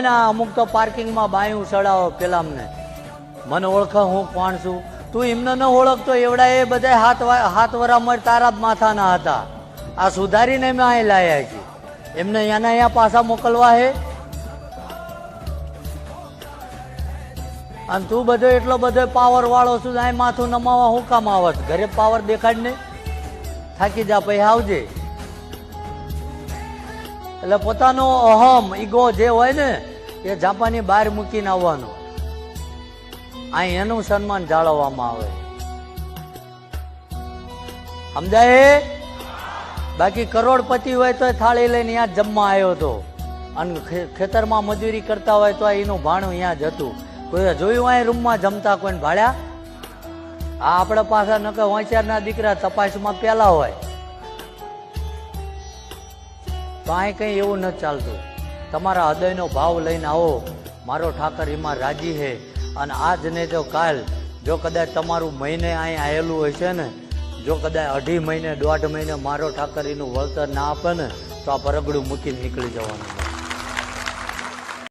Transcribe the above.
અમુક તો પાર્કિંગમાં બાયું ચડાવો પેલા મને ઓળખે હું કોણ છું? તું એમને ન ઓળખતો એવડા એ બધા હાથ વરામર તારા જ માથાના હતા. આ સુધારીને મેં અહીં લાયા છે. એમને અહીંયાના અહીંયા પાછા મોકલવા હે. અને તું બધો એટલો બધો પાવર વાળો છું, અહીં માથું નમાવા હું કામ આવત? ઘરે પાવર દેખાડ ને, થાકી જા પછી આવજે. એટલે પોતાનો અહમ ઈગો જે હોય ને એ જાપાની બહાર મૂકીને આવવાનું. અહીં એનું સન્માન જાળવવામાં આવે. સમજાય? બાકી કરોડપતિ હોય તો થાળી લઈને અહીંયા જમવા આવ્યો હતો, અને ખેતરમાં મજૂરી કરતા હોય તો એનું ભાણું અહીંયા જ હતું. કોઈ જોયું અહીં રૂમમાં જમતા કોઈને ભાડ્યા? આ આપણે પાછા નકર હોશિયારના દીકરા તપાસમાં પેલા હોય. તો અહીં કઈ એવું નથી ચાલતું. તમારા હૃદયનો ભાવ લઈને આવો. મારો ઠાકર એમાં રાજી છે. અને આજ ને જો કાલ જો કદાચ તમારું મહિને અહીં આવેલું હોય છે ને, જો કદાચ 2.5 મહિને 1.5 મહિને મારો ઠાકર એનું વળતર ના આપે ને તો આ પરગડું મૂકીને નીકળી જવાનું.